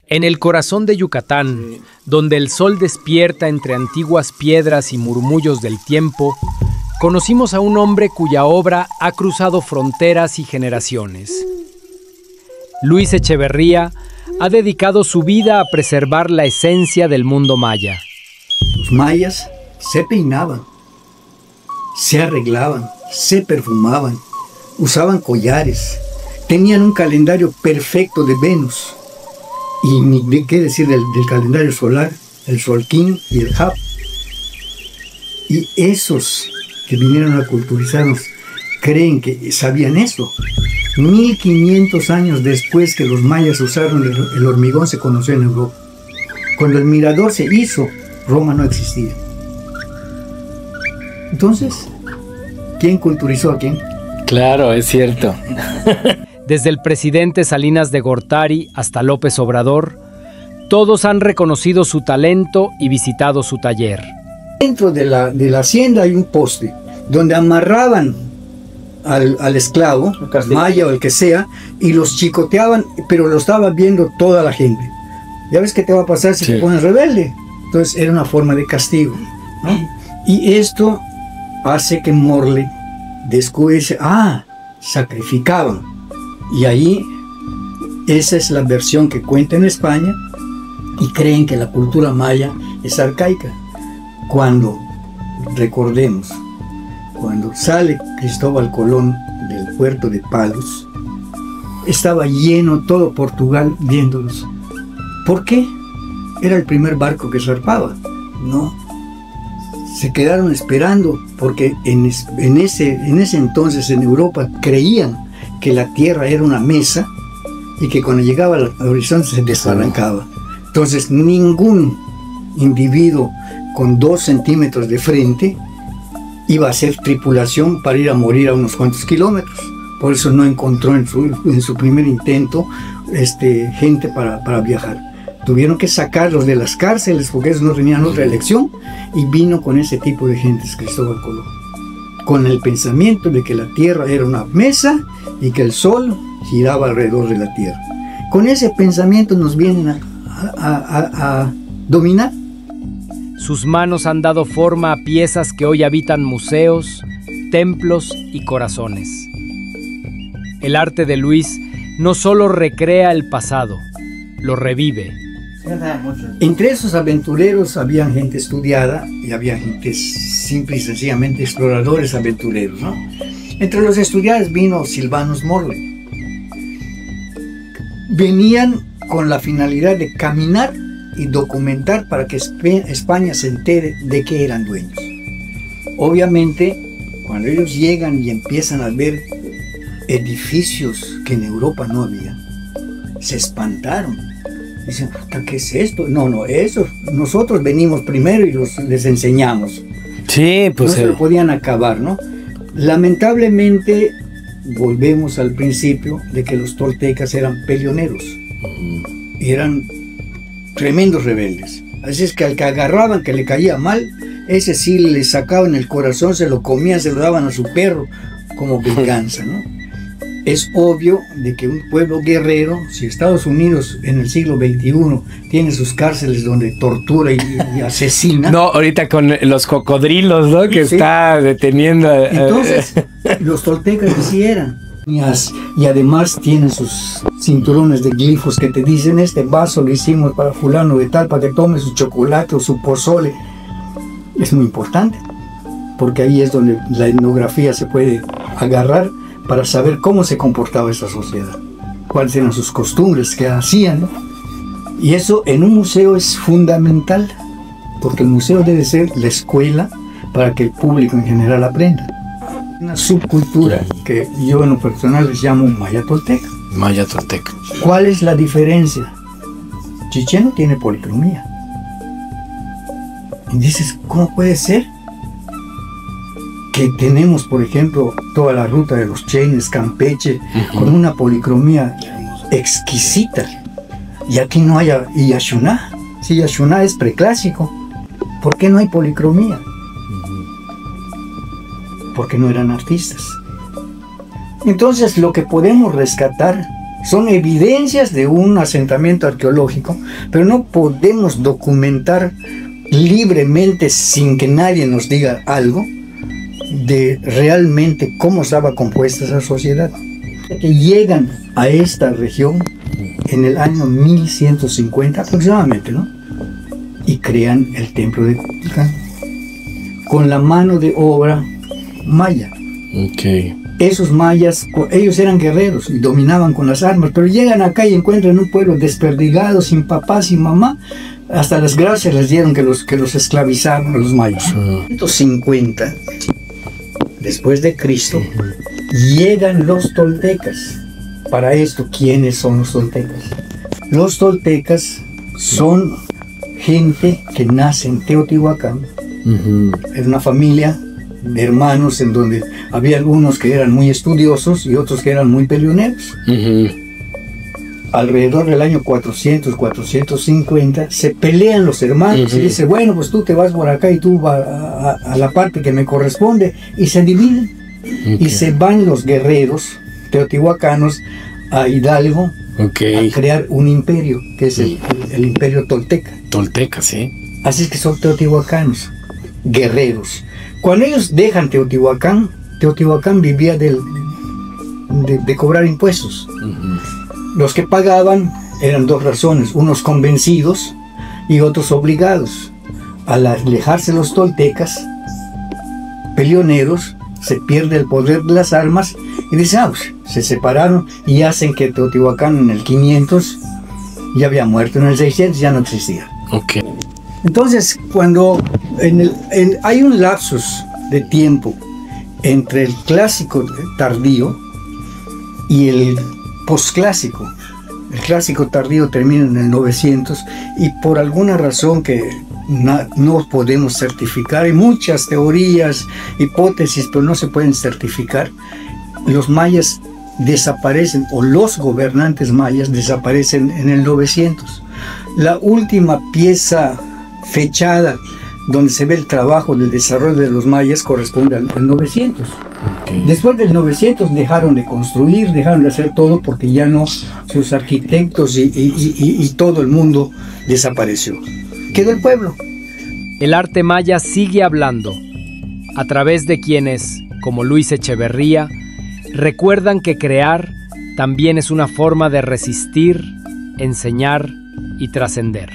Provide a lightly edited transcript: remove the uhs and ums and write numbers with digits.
En el corazón de Yucatán, donde el sol despierta entre antiguas piedras y murmullos del tiempo, conocimos a un hombre cuya obra ha cruzado fronteras y generaciones. Luis Echeverría ha dedicado su vida a preservar la esencia del mundo maya. Los mayas se peinaban, se arreglaban, se perfumaban, usaban collares, tenían un calendario perfecto de Venus. Y ni de qué decir del calendario solar, el Solquín y el Hap. Y esos que vinieron a culturizarnos creen que sabían eso. 1500 años después que los mayas usaron el hormigón se conoció en Europa. Cuando el mirador se hizo, Roma no existía. Entonces, ¿quién culturizó a quién? Claro, es cierto. Desde el presidente Salinas de Gortari hasta López Obrador, todos han reconocido su talento y visitado su taller. Dentro de la hacienda hay un poste donde amarraban al esclavo, maya o el que sea, y los chicoteaban, pero lo estaba viendo toda la gente. Ya ves qué te va a pasar si te pones rebelde. Entonces era una forma de castigo, ¿no? Y esto hace que Morley descubre, sacrificaban. Y ahí, esa es la versión que cuenta en España y creen que la cultura maya es arcaica. Cuando, recordemos, cuando sale Cristóbal Colón del puerto de Palos, estaba lleno todo Portugal viéndolos. ¿Por qué? Era el primer barco que zarpaba. No. Se quedaron esperando porque en ese entonces en Europa creían que la tierra era una mesa y que cuando llegaba al horizonte se desbarrancaba. Entonces ningún individuo con 2 centímetros de frente iba a hacer tripulación para ir a morir a unos cuantos kilómetros. Por eso no encontró en su primer intento gente para viajar. Tuvieron que sacarlos de las cárceles porque ellos no tenían otra elección, y vino con ese tipo de gentes Cristóbal Colón, con el pensamiento de que la tierra era una mesa y que el sol giraba alrededor de la tierra. Con ese pensamiento nos vienen a dominar. Sus manos han dado forma a piezas que hoy habitan museos, templos y corazones. El arte de Luis no solo recrea el pasado, lo revive. Entre esos aventureros había gente estudiada y había gente simple y sencillamente exploradores aventureros, ¿no? Entre los estudiados vino Silvanus Morley. Venían con la finalidad de caminar y documentar para que España se entere de qué eran dueños. Obviamente, cuando ellos llegan y empiezan a ver edificios que en Europa no había, se espantaron. Dicen, ¿qué es esto? No, eso, nosotros venimos primero y les enseñamos. Sí, pues no se lo podían acabar, ¿no? Lamentablemente, volvemos al principio de que los toltecas eran peleoneros. Eran tremendos rebeldes. Así es que al que agarraban, que le caía mal, ese sí le sacaban el corazón, se lo comían, se lo daban a su perro como venganza, ¿no? Es obvio de que un pueblo guerrero, si Estados Unidos en el siglo XXI tiene sus cárceles donde tortura y asesina. No, ahorita con los cocodrilos, ¿no? Que sí está deteniendo. Entonces, los toltecas sí eran. Y además tienen sus cinturones de glifos que te dicen, este vaso lo hicimos para fulano de tal, para que tome su chocolate o su pozole. Es muy importante, porque ahí es donde la etnografía se puede agarrar para saber cómo se comportaba esa sociedad, cuáles eran sus costumbres, qué hacían, ¿no? Y eso en un museo es fundamental, porque el museo debe ser la escuela para que el público en general aprenda. Una subcultura que yo en lo personal les llamo maya tolteca. Maya tolteca. ¿Cuál es la diferencia? Chichén no tiene policromía. Y dices, ¿cómo puede ser que tenemos, por ejemplo, toda la ruta de los Chenes, Campeche, con una policromía exquisita, y aquí no haya Yaxuná? Si Yaxuná es preclásico, ¿por qué no hay policromía? Porque no eran artistas. Entonces lo que podemos rescatar Son evidencias de un asentamiento arqueológico, pero no podemos documentar libremente, sin que nadie nos diga algo, de realmente cómo estaba compuesta esa sociedad. Que llegan a esta región en el año 1150 aproximadamente, ¿no? Y crean el templo de Kukulcán con la mano de obra maya. Okay. Esos mayas, ellos eran guerreros y dominaban con las armas, pero llegan acá y encuentran un pueblo desperdigado, sin papá, sin mamá. Hasta las gracias les dieron que los esclavizaron a los mayas. 150 después de Cristo, llegan los toltecas. Para esto, ¿quiénes son los toltecas? Los toltecas son gente que nace en Teotihuacán. Es una familia de hermanos en donde había algunos que eran muy estudiosos y otros que eran muy peleoneros. Alrededor del año 400, 450, se pelean los hermanos y dice, bueno, pues tú te vas por acá y tú vas a la parte que me corresponde, y se dividen. Y se van los guerreros teotihuacanos a Hidalgo a crear un imperio, que es el imperio tolteca. Tolteca, sí. Así es que son teotihuacanos, guerreros. Cuando ellos dejan Teotihuacán, Teotihuacán vivía de cobrar impuestos. Los que pagaban eran dos razones, unos convencidos y otros obligados. Al alejarse los toltecas, peleoneros, se pierde el poder de las armas y dicen, se separaron y hacen que Teotihuacán en el 500 ya había muerto, en el 600 ya no existía. Entonces, cuando hay un lapsus de tiempo entre el clásico tardío y el posclásico. El clásico tardío termina en el 900 y por alguna razón que no podemos certificar, hay muchas teorías, hipótesis, pero no se pueden certificar, los mayas desaparecen, o los gobernantes mayas desaparecen en el 900. La última pieza fechada donde se ve el trabajo del desarrollo de los mayas corresponde al 900. Después del 900 dejaron de construir, dejaron de hacer todo porque ya no, sus arquitectos y todo el mundo desapareció. Quedó el pueblo. El arte maya sigue hablando, a través de quienes, como Luis Echeverría, recuerdan que crear también es una forma de resistir, enseñar y trascender.